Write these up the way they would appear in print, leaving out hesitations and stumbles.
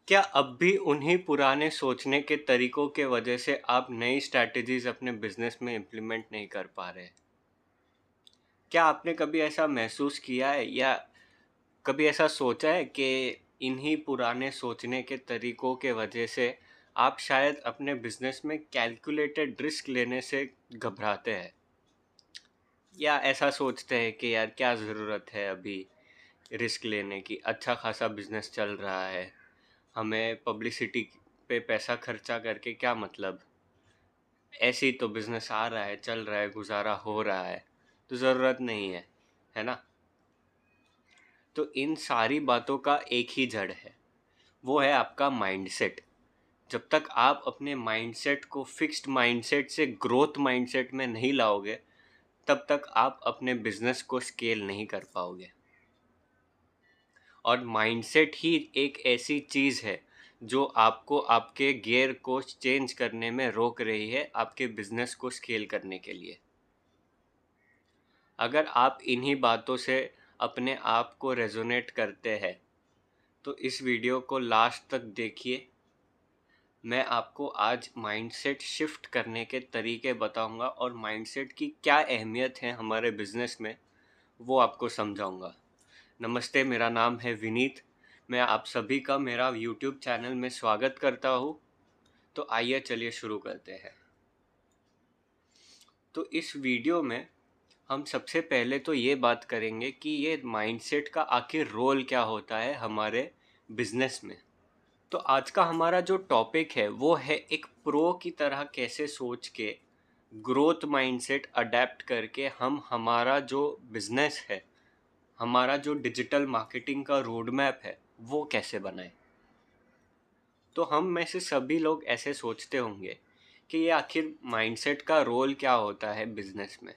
क्या अब भी उन्हीं पुराने सोचने के तरीकों के वजह से आप नई स्ट्रैटेजीज अपने बिजनेस में इम्प्लीमेंट नहीं कर पा रहे? क्या आपने कभी ऐसा महसूस किया है या कभी ऐसा सोचा है कि इन्हीं पुराने सोचने के तरीकों के वजह से आप शायद अपने बिजनेस में कैलकुलेटेड रिस्क लेने से घबराते हैं या ऐसा सोचते हैं कि यार क्या ज़रूरत है अभी रिस्क लेने की, अच्छा खासा बिजनेस चल रहा है, हमें पब्लिसिटी पे पैसा खर्चा करके क्या मतलब, ऐसे ही तो बिजनेस आ रहा है, चल रहा है, गुजारा हो रहा है, तो ज़रूरत नहीं है ना? तो इन सारी बातों का एक ही जड़ है, वो है आपका माइंडसेट। जब तक आप अपने माइंडसेट को फिक्स्ड माइंडसेट से ग्रोथ माइंडसेट में नहीं लाओगे, तब तक आप अपने बिजनेस को स्केल नहीं कर पाओगे। और माइंडसेट ही एक ऐसी चीज़ है जो आपको आपके गियर को चेंज करने में रोक रही है आपके बिजनेस को स्केल करने के लिए। अगर आप इन्हीं बातों से अपने आप को रेजोनेट करते हैं तो इस वीडियो को लास्ट तक देखिए। मैं आपको आज माइंडसेट शिफ्ट करने के तरीके बताऊंगा और माइंडसेट की क्या अहमियत है हमारे बिजनेस में, वो आपको समझाऊंगा। नमस्ते, मेरा नाम है विनीत। मैं आप सभी का मेरा यूट्यूब चैनल में स्वागत करता हूँ। तो आइए चलिए शुरू करते हैं। तो इस वीडियो में हम सबसे पहले तो ये बात करेंगे कि ये माइंडसेट का आखिर रोल क्या होता है हमारे बिजनेस में। तो आज का हमारा जो टॉपिक है वो है एक प्रो की तरह कैसे सोच के ग्रोथ माइंडसेट अडेप्ट करके हम हमारा जो बिजनेस है, हमारा जो डिजिटल मार्केटिंग का रोड मैप है, वो कैसे बनाएं। तो हम में से सभी लोग ऐसे सोचते होंगे कि ये आखिर माइंडसेट का रोल क्या होता है बिजनेस में।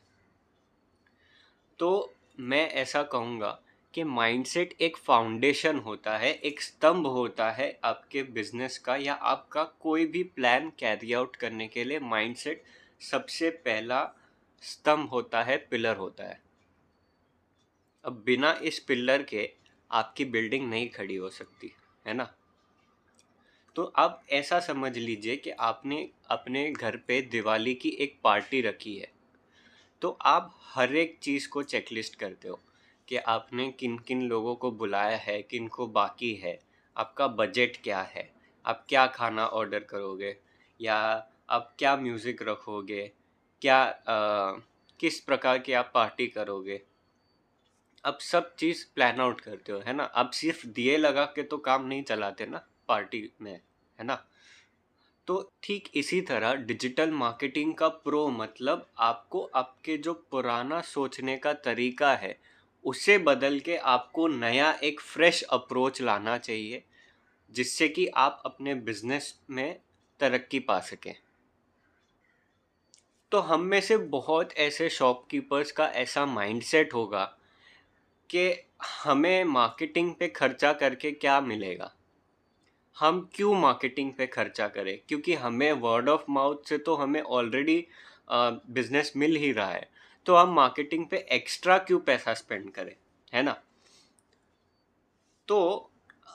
तो मैं ऐसा कहूँगा कि माइंडसेट एक फाउंडेशन होता है, एक स्तंभ होता है आपके बिजनेस का या आपका कोई भी प्लान कैरी आउट करने के लिए। माइंडसेट सबसे पहला स्तंभ होता है, पिलर होता है। अब बिना इस पिलर के आपकी बिल्डिंग नहीं खड़ी हो सकती, है ना? तो आप ऐसा समझ लीजिए कि आपने अपने घर पे दिवाली की एक पार्टी रखी है। तो आप हर एक चीज़ को चेकलिस्ट करते हो कि आपने किन किन लोगों को बुलाया है, किन को बाकी है, आपका बजट क्या है, आप क्या खाना ऑर्डर करोगे, या आप क्या म्यूज़िक रखोगे, क्या किस प्रकार की आप पार्टी करोगे। अब सब चीज़ प्लान आउट करते हो, है ना? आप सिर्फ दिए लगा के तो काम नहीं चलाते ना पार्टी में, है ना? तो ठीक इसी तरह डिजिटल मार्केटिंग का प्रो मतलब आपको आपके जो पुराना सोचने का तरीका है उसे बदल के आपको नया एक फ्रेश अप्रोच लाना चाहिए, जिससे कि आप अपने बिजनेस में तरक्की पा सकें। तो हम में से बहुत ऐसे शॉपकीपर्स का ऐसा माइंडसेट होगा कि हमें मार्केटिंग पे खर्चा करके क्या मिलेगा, हम क्यों मार्केटिंग पे खर्चा करें, क्योंकि हमें वर्ड ऑफ माउथ से तो हमें ऑलरेडी बिजनेस मिल ही रहा है। तो हम मार्केटिंग पे एक्स्ट्रा क्यों पैसा स्पेंड करें, है ना? तो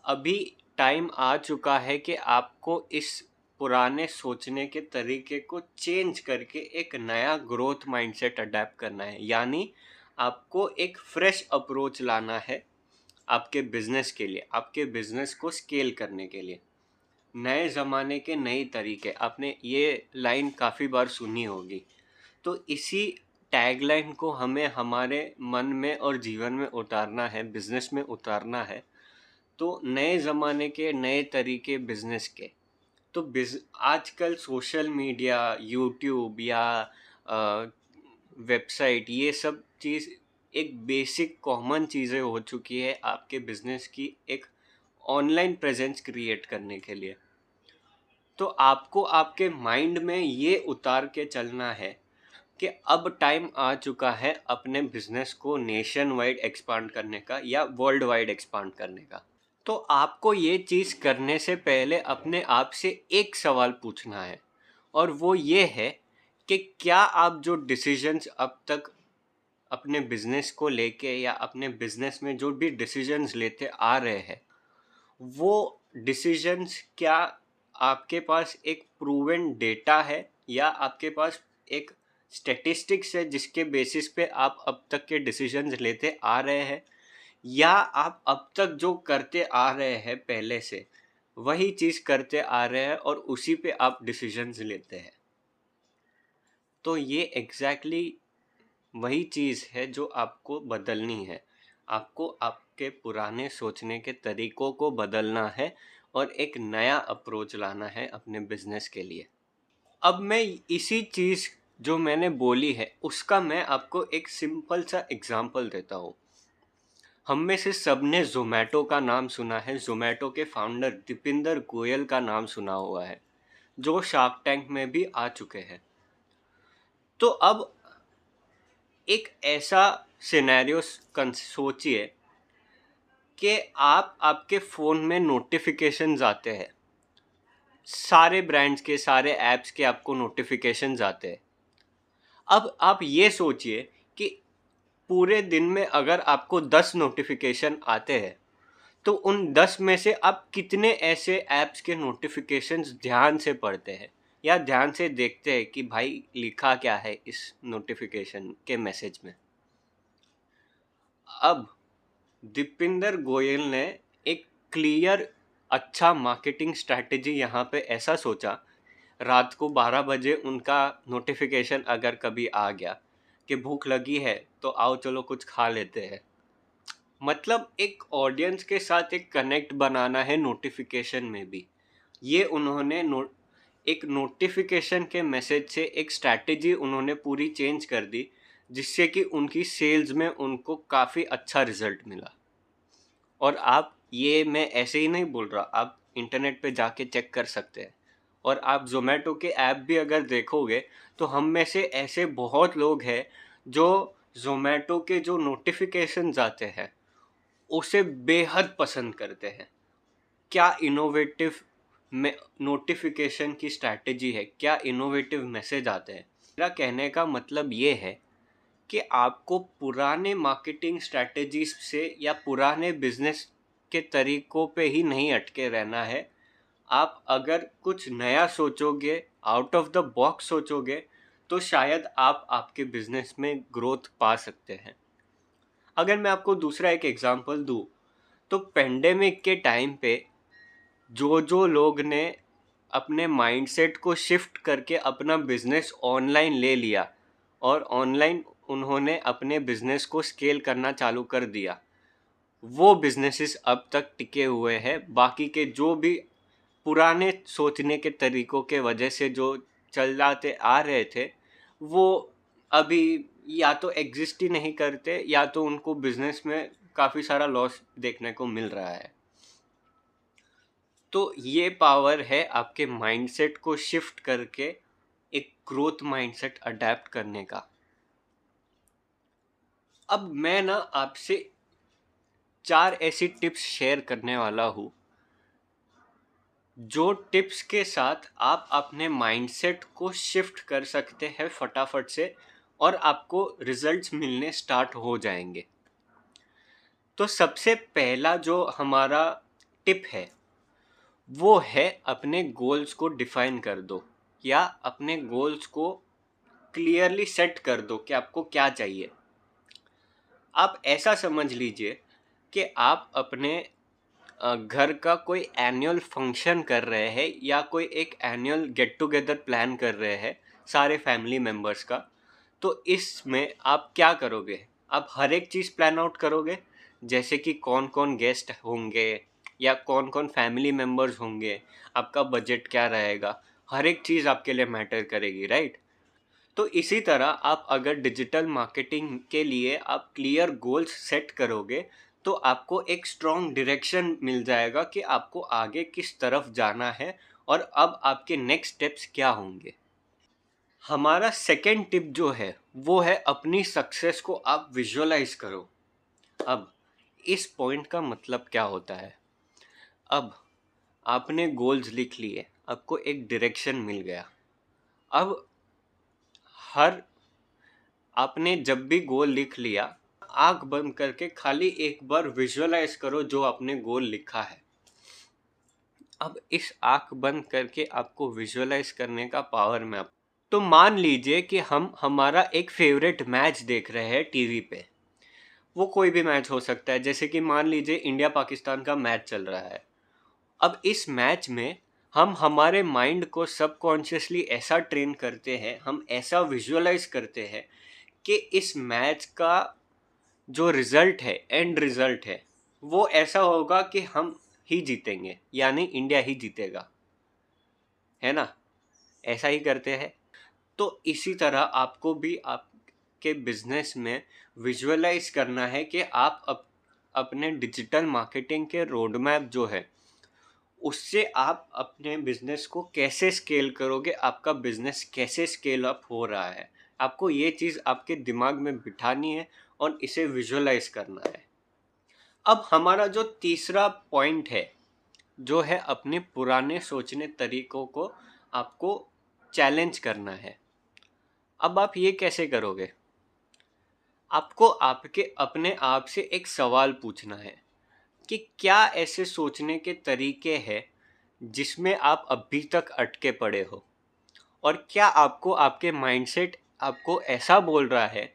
अभी टाइम आ चुका है कि आपको इस पुराने सोचने के तरीके को चेंज करके एक नया ग्रोथ माइंडसेट अडेप्ट करना है, यानी आपको एक फ्रेश अप्रोच लाना है आपके बिजनेस के लिए, आपके बिजनेस को स्केल करने के लिए। नए ज़माने के नए तरीके, आपने ये लाइन काफ़ी बार सुनी होगी। तो इसी टैगलाइन को हमें हमारे मन में और जीवन में उतारना है, बिजनेस में उतारना है। तो नए ज़माने के नए तरीके बिजनेस के, तो आजकल सोशल मीडिया, यूट्यूब या वेबसाइट, ये सब चीज़ एक बेसिक कॉमन चीज़ें हो चुकी है आपके बिजनेस की एक ऑनलाइन प्रेजेंस क्रिएट करने के लिए। तो आपको आपके माइंड में ये उतार के चलना है कि अब टाइम आ चुका है अपने बिजनेस को नेशन वाइड एक्सपांड करने का या वर्ल्ड वाइड एक्सपांड करने का। तो आपको ये चीज़ करने से पहले अपने आप से एक सवाल पूछना है, और वो ये है कि क्या आप जो डिसीजंस अब तक अपने बिजनेस को लेके या अपने बिजनेस में जो भी डिसीजंस लेते आ रहे हैं, वो डिसीजंस क्या आपके पास एक प्रूवन डेटा है या आपके पास एक स्टैटिस्टिक्स है जिसके बेसिस पे आप अब तक के डिसीजंस लेते आ रहे हैं, या आप अब तक जो करते आ रहे हैं पहले से वही चीज़ करते आ रहे हैं और उसी पे आप डिसीजंस लेते हैं। तो ये एग्जैक्टली वही चीज़ है जो आपको बदलनी है। आपको आपके पुराने सोचने के तरीकों को बदलना है और एक नया अप्रोच लाना है अपने बिजनेस के लिए। अब मैं इसी चीज़ जो मैंने बोली है उसका मैं आपको एक सिंपल सा एग्जांपल देता हूँ। हम में से सब ने जोमेटो का नाम सुना है, जोमेटो के फाउंडर दीपिंदर गोयल का नाम सुना हुआ है, जो शार्क टैंक में भी आ चुके हैं। तो अब एक ऐसा सिनेरियो सोचिए कि आप आपके फ़ोन में नोटिफिकेशंस आते हैं, सारे ब्रांड्स के सारे ऐप्स के आपको नोटिफिकेशंस आते हैं। अब आप ये सोचिए कि पूरे दिन में अगर आपको 10 नोटिफिकेशन आते हैं तो उन 10 में से आप कितने ऐसे ऐप्स के नोटिफिकेशंस ध्यान से पढ़ते हैं या ध्यान से देखते हैं कि भाई लिखा क्या है इस नोटिफिकेशन के मैसेज में। अब दीपिंदर गोयल ने एक क्लियर अच्छा मार्केटिंग स्ट्रैटेजी यहाँ पे ऐसा सोचा। रात को 12 बजे उनका नोटिफिकेशन अगर कभी आ गया कि भूख लगी है तो आओ चलो कुछ खा लेते हैं, मतलब एक ऑडियंस के साथ एक कनेक्ट बनाना है नोटिफिकेशन में भी। ये उन्होंने एक नोटिफिकेशन के मैसेज से एक स्ट्रैटेजी उन्होंने पूरी चेंज कर दी, जिससे कि उनकी सेल्स में उनको काफ़ी अच्छा रिजल्ट मिला। और आप, ये मैं ऐसे ही नहीं बोल रहा, आप इंटरनेट पे जाके चेक कर सकते हैं। और आप जोमेटो के ऐप भी अगर देखोगे तो हम में से ऐसे बहुत लोग हैं जो जोमेटो के जो नोटिफिकेशंस आते हैं उसे बेहद पसंद करते हैं। क्या इनोवेटिव में नोटिफिकेशन की स्ट्रैटेजी है, क्या इनोवेटिव मैसेज आते हैं। मेरा कहने का मतलब ये है कि आपको पुराने मार्केटिंग स्ट्रैटेजीज से या पुराने बिजनेस के तरीकों पे ही नहीं अटके रहना है। आप अगर कुछ नया सोचोगे, आउट ऑफ द बॉक्स सोचोगे, तो शायद आप आपके बिजनेस में ग्रोथ पा सकते हैं। अगर मैं आपको दूसरा एक एग्जांपल दूं, तो पेंडेमिक के टाइम पे जो जो लोग ने अपने माइंडसेट को शिफ्ट करके अपना बिजनेस ऑनलाइन ले लिया और ऑनलाइन उन्होंने अपने बिजनेस को स्केल करना चालू कर दिया, वो बिजनेसेस अब तक टिके हुए हैं। बाकी के जो भी पुराने सोचने के तरीकों के वजह से जो चल जाते आ रहे थे, वो अभी या तो एग्जिस्ट ही नहीं करते या तो उनको बिजनेस में काफ़ी सारा लॉस देखने को मिल रहा है। तो ये पावर है आपके माइंडसेट को शिफ्ट करके एक ग्रोथ माइंडसेट अडेप्ट करने का। अब मैं ना आपसे 4 ऐसी टिप्स शेयर करने वाला हूँ, जो टिप्स के साथ आप अपने माइंडसेट को शिफ्ट कर सकते हैं फटाफट से और आपको रिजल्ट्स मिलने स्टार्ट हो जाएंगे। तो सबसे पहला जो हमारा टिप है वो है अपने गोल्स को डिफाइन कर दो, या अपने गोल्स को क्लियरली सेट कर दो कि आपको क्या चाहिए। आप ऐसा समझ लीजिए कि आप अपने घर का कोई एनुअल फंक्शन कर रहे हैं या कोई एक एनुअल गेट टुगेदर प्लान कर रहे हैं सारे फैमिली मेम्बर्स का। तो इसमें आप क्या करोगे, आप हर एक चीज़ प्लान आउट करोगे, जैसे कि कौन कौन गेस्ट होंगे या कौन कौन फैमिली मेम्बर्स होंगे, आपका बजट क्या रहेगा, हर एक चीज़ आपके लिए मैटर करेगी, राइट। तो इसी तरह आप अगर डिजिटल मार्केटिंग के लिए आप क्लियर गोल्स सेट करोगे तो आपको एक स्ट्रॉन्ग डायरेक्शन मिल जाएगा कि आपको आगे किस तरफ जाना है और अब आपके नेक्स्ट स्टेप्स क्या होंगे। हमारा सेकेंड टिप जो है वो है अपनी सक्सेस को आप विजुअलाइज करो। अब इस पॉइंट का मतलब क्या होता है, अब आपने गोल्स लिख लिए, आपको एक डायरेक्शन मिल गया। अब हर आपने जब भी गोल लिख लिया, आंख बंद करके खाली एक बार विजुअलाइज करो जो आपने गोल लिखा है। अब इस आँख बंद करके आपको विजुअलाइज़ करने का पावर मैं आप तो मान लीजिए कि हम हमारा एक फ़ेवरेट मैच देख रहे हैं टीवी पे। वो कोई भी मैच हो सकता है, जैसे कि मान लीजिए इंडिया पाकिस्तान का मैच चल रहा है। अब इस मैच में हम हमारे माइंड को सबकॉन्शियसली ऐसा ट्रेन करते हैं, हम ऐसा विजुअलाइज़ करते हैं कि इस मैच का जो रिज़ल्ट है, एंड रिज़ल्ट है, वो ऐसा होगा कि हम ही जीतेंगे, यानी इंडिया ही जीतेगा, है ना? ऐसा ही करते हैं। तो इसी तरह आपको भी आपके बिजनेस में विजुअलाइज करना है कि आप अपने डिजिटल मार्केटिंग के रोड मैप जो है उससे आप अपने बिजनेस को कैसे स्केल करोगे, आपका बिजनेस कैसे स्केल अप हो रहा है। आपको ये चीज़ आपके दिमाग में बिठानी है और इसे विजुअलाइज करना है। अब हमारा जो तीसरा पॉइंट है, जो है अपने पुराने सोचने तरीकों को आपको चैलेंज करना है। अब आप ये कैसे करोगे? आपको आपके अपने आप से एक सवाल पूछना है कि क्या ऐसे सोचने के तरीके हैं जिसमें आप अभी तक अटके पड़े हो, और क्या आपको आपके माइंडसेट आपको ऐसा बोल रहा है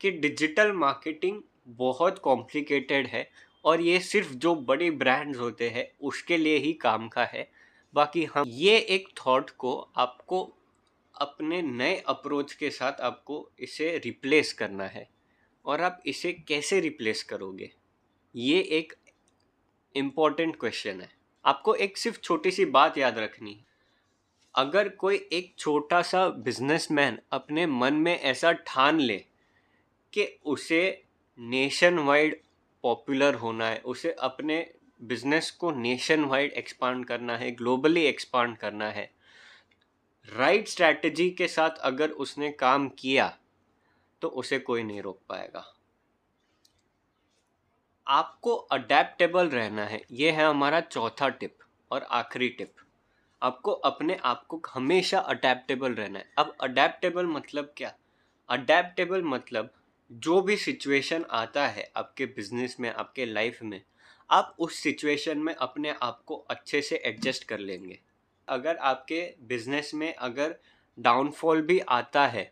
कि डिजिटल मार्केटिंग बहुत कॉम्प्लिकेटेड है और ये सिर्फ जो बड़े ब्रांड्स होते हैं उसके लिए ही काम का है, बाकी हम ये एक थॉट को आपको अपने नए अप्रोच के साथ आपको इसे रिप्लेस करना है। और आप इसे कैसे रिप्लेस करोगे, ये एक इम्पॉर्टेंट क्वेश्चन है। आपको एक सिर्फ छोटी सी बात याद रखनी है। अगर कोई एक छोटा सा बिजनेसमैन अपने मन में ऐसा ठान ले कि उसे नेशन वाइड पॉपुलर होना है, उसे अपने बिजनेस को नेशन वाइड एक्सपांड करना है, ग्लोबली एक्सपांड करना है, राइट स्ट्रैटेजी के साथ अगर उसने काम किया तो उसे कोई नहीं रोक पाएगा। आपको अडेप्टेबल रहना है, ये है हमारा चौथा टिप और आखिरी टिप। आपको अपने आप को हमेशा अडेप्टेबल रहना है। अब अडेप्टेबल मतलब क्या? अडेप्टेबल मतलब जो भी सिचुएशन आता है आपके बिजनेस में, आपके लाइफ में, आप उस सिचुएशन में अपने आप को अच्छे से एडजस्ट कर लेंगे। अगर आपके बिजनेस में अगर डाउनफॉल भी आता है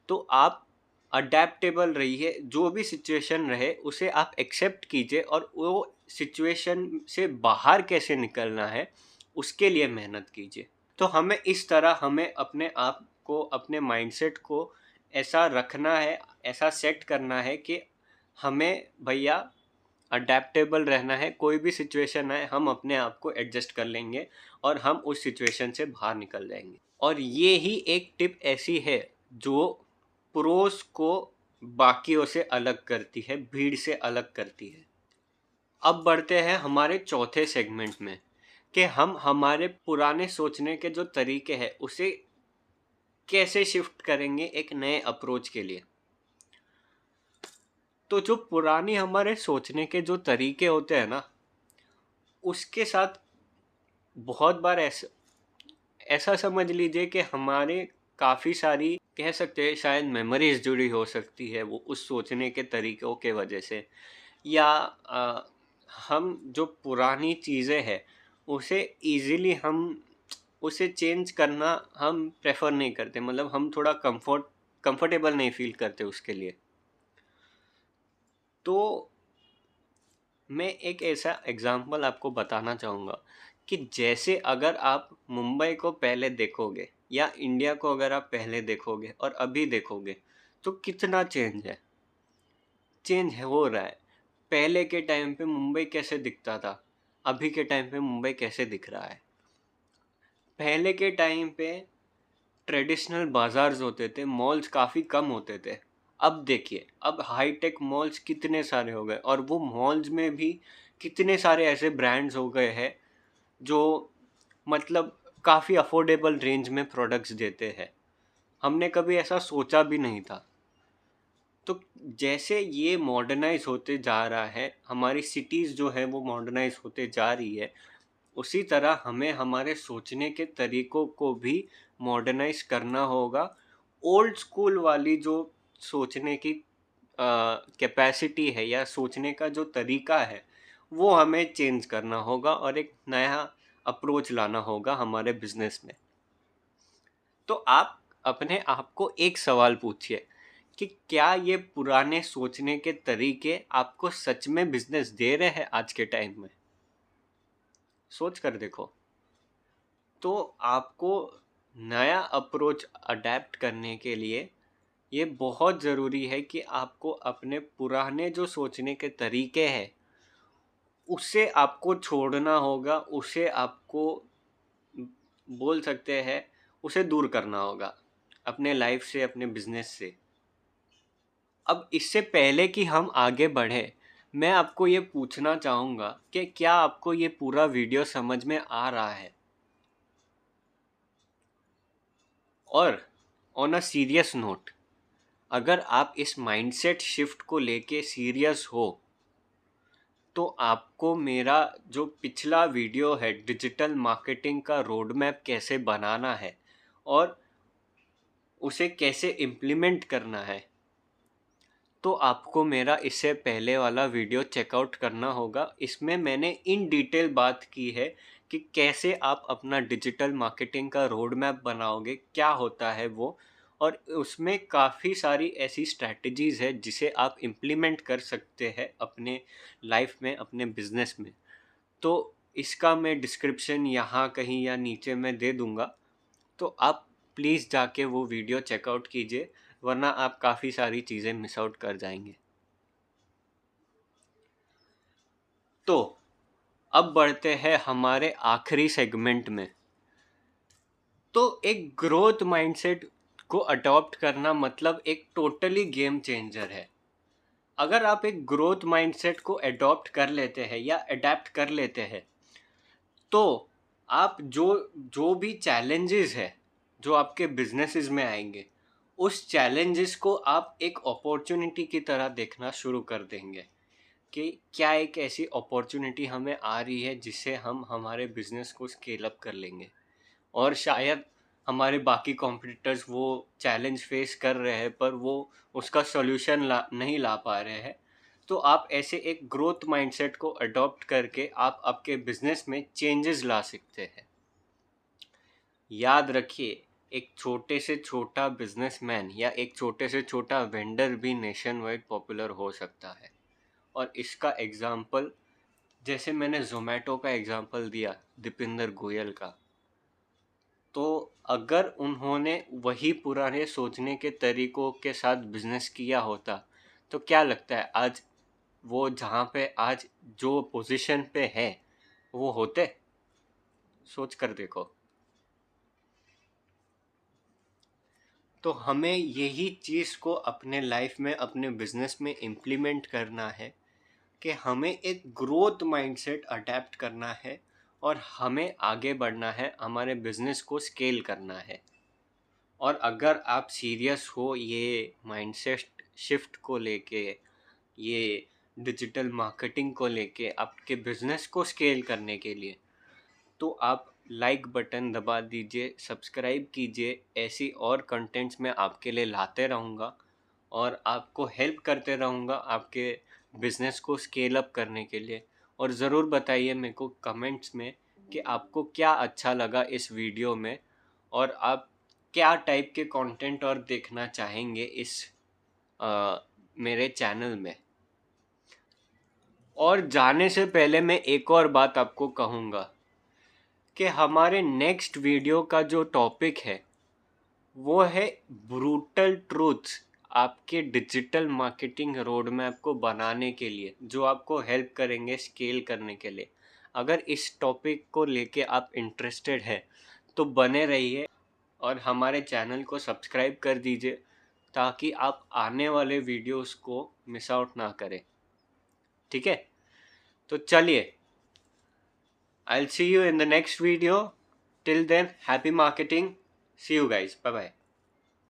तो आप अडेप्टेबल रहिए, जो भी सिचुएशन रहे उसे आप एक्सेप्ट कीजिए और वो सिचुएशन से बाहर कैसे निकलना है उसके लिए मेहनत कीजिए। तो हमें इस तरह हमें अपने आप को, अपने माइंडसेट को ऐसा रखना है, ऐसा सेट करना है कि हमें भैया अडेप्टेबल रहना है। कोई भी सिचुएशन आए हम अपने आप को एडजस्ट कर लेंगे और हम उस सिचुएशन से बाहर निकल जाएंगे। और ये ही एक टिप ऐसी है जो प्रोस को बाकियों से अलग करती है, भीड़ से अलग करती है। अब बढ़ते हैं हमारे चौथे सेगमेंट में कि हम हमारे पुराने सोचने के जो तरीके हैं उसे कैसे शिफ्ट करेंगे एक नए अप्रोच के लिए। तो जो पुरानी हमारे सोचने के जो तरीके होते हैं ना, उसके साथ बहुत बार ऐसा ऐसा समझ लीजिए कि हमारे काफ़ी सारी, कह सकते हैं शायद, मेमोरीज जुड़ी हो सकती है वो उस सोचने के तरीकों के वजह से। या हम जो पुरानी चीज़ें हैं उसे इजीली हम उसे चेंज करना हम प्रेफर नहीं करते, मतलब हम थोड़ा कंफर्टेबल नहीं फील करते उसके लिए। तो मैं एक ऐसा एग्जांपल आपको बताना चाहूँगा कि जैसे अगर आप मुंबई को पहले देखोगे या इंडिया को अगर आप पहले देखोगे और अभी देखोगे तो कितना चेंज है, चेंज हो रहा है। पहले के टाइम पे मुंबई कैसे दिखता था, अभी के टाइम पे मुंबई कैसे दिख रहा है। पहले के टाइम पे ट्रेडिशनल बाजार्स होते थे, मॉल्स काफ़ी कम होते थे। अब देखिए, अब हाईटेक मॉल्स कितने सारे हो गए और वो मॉल्स में भी कितने सारे ऐसे ब्रांड्स हो गए हैं जो मतलब काफ़ी अफोर्डेबल रेंज में प्रोडक्ट्स देते हैं। हमने कभी ऐसा सोचा भी नहीं था। तो जैसे ये मॉडर्नाइज होते जा रहा है, हमारी सिटीज़ जो है वो मॉडर्नाइज होते जा रही है, उसी तरह हमें हमारे सोचने के तरीकों को भी मॉडर्नाइज करना होगा। ओल्ड स्कूल वाली जो सोचने की कैपेसिटी है या सोचने का जो तरीका है वो हमें चेंज करना होगा और एक नया अप्रोच लाना होगा हमारे बिजनेस में। तो आप अपने आप को एक सवाल पूछिए कि क्या ये पुराने सोचने के तरीके आपको सच में बिजनेस दे रहे हैं आज के टाइम में? सोच कर देखो। तो आपको नया अप्रोच अडेप्ट करने के लिए ये बहुत ज़रूरी है कि आपको अपने पुराने जो सोचने के तरीके हैं उसे आपको छोड़ना होगा, उसे आपको बोल सकते हैं उसे दूर करना होगा अपने लाइफ से, अपने बिजनेस से। अब इससे पहले कि हम आगे बढ़े, मैं आपको ये पूछना चाहूँगा कि क्या आपको ये पूरा वीडियो समझ में आ रहा है? और ऑन अ सीरियस नोट, अगर आप इस माइंडसेट शिफ्ट को लेके सीरियस हो तो आपको मेरा जो पिछला वीडियो है डिजिटल मार्केटिंग का रोड मैप कैसे बनाना है और उसे कैसे इम्प्लीमेंट करना है, तो आपको मेरा इससे पहले वाला वीडियो चेकआउट करना होगा। इसमें मैंने इन डिटेल बात की है कि कैसे आप अपना डिजिटल मार्केटिंग का रोड मैप बनाओगे, क्या होता है वो, और उसमें काफ़ी सारी ऐसी स्ट्रैटेजीज़ है जिसे आप इम्प्लीमेंट कर सकते हैं अपने लाइफ में, अपने बिजनेस में। तो इसका मैं डिस्क्रिप्शन यहाँ कहीं या नीचे में दे दूँगा, तो आप प्लीज़ जाके वो वीडियो चेकआउट कीजिए, वरना आप काफ़ी सारी चीज़ें मिस आउट कर जाएंगे। तो अब बढ़ते हैं हमारे आखिरी सेगमेंट में। तो एक ग्रोथ माइंडसेट को अडॉप्ट करना मतलब एक टोटली गेम चेंजर है। अगर आप एक ग्रोथ माइंडसेट को अडॉप्ट कर लेते हैं या अडेप्ट कर लेते हैं, तो आप जो जो भी चैलेंजेस है जो आपके बिजनेसेस में आएंगे, उस चैलेंजेस को आप एक अपॉर्चुनिटी की तरह देखना शुरू कर देंगे कि क्या एक ऐसी अपॉर्चुनिटी हमें आ रही है जिससे हम हमारे बिजनेस को स्केल अप कर लेंगे। और शायद हमारे बाकी कॉम्पिटिटर्स वो चैलेंज फेस कर रहे हैं पर वो उसका सॉल्यूशन नहीं ला पा रहे हैं। तो आप ऐसे एक ग्रोथ माइंडसेट को अडॉप्ट करके आप आपके बिजनेस में चेंजेस ला सकते हैं। याद रखिए, एक छोटे से छोटा बिजनेसमैन या एक छोटे से छोटा वेंडर भी नेशन वाइड पॉपुलर हो सकता है। और इसका एग्जाम्पल, जैसे मैंने जोमेटो का एग्जाम्पल दिया दीपिंदर गोयल का, तो अगर उन्होंने वही पुराने सोचने के तरीकों के साथ बिजनेस किया होता, तो क्या लगता है आज वो जहाँ पे आज जो पोजीशन पे है वो होते? सोच कर देखो। तो हमें यही चीज़ को अपने लाइफ में, अपने बिजनेस में इम्प्लीमेंट करना है कि हमें एक ग्रोथ माइंडसेट अडेप्ट करना है और हमें आगे बढ़ना है, हमारे बिजनेस को स्केल करना है। और अगर आप सीरियस हो ये माइंडसेट शिफ्ट को लेके, ये डिजिटल मार्केटिंग को लेके, आपके बिजनेस को स्केल करने के लिए, तो आप लाइक बटन दबा दीजिए, सब्सक्राइब कीजिए। ऐसी और कंटेंट्स मैं आपके लिए लाते रहूँगा और आपको हेल्प करते रहूँगा आपके बिजनेस को स्केल अप करने के लिए। और ज़रूर बताइए मेरे को कमेंट्स में कि आपको क्या अच्छा लगा इस वीडियो में और आप क्या टाइप के कंटेंट और देखना चाहेंगे इस मेरे चैनल में। और जाने से पहले मैं एक और बात आपको कहूँगा कि हमारे नेक्स्ट वीडियो का जो टॉपिक है वो है ब्रूटल ट्रूथ्स आपके डिजिटल मार्केटिंग रोड मैप को बनाने के लिए, जो आपको हेल्प करेंगे स्केल करने के लिए। अगर इस टॉपिक को लेके आप इंटरेस्टेड है तो बने रहिए और हमारे चैनल को सब्सक्राइब कर दीजिए ताकि आप आने वाले वीडियोस को मिस आउट ना करें। ठीक है, तो चलिए, I'll see you in the next video. Till then, happy marketing. See you guys. Bye bye.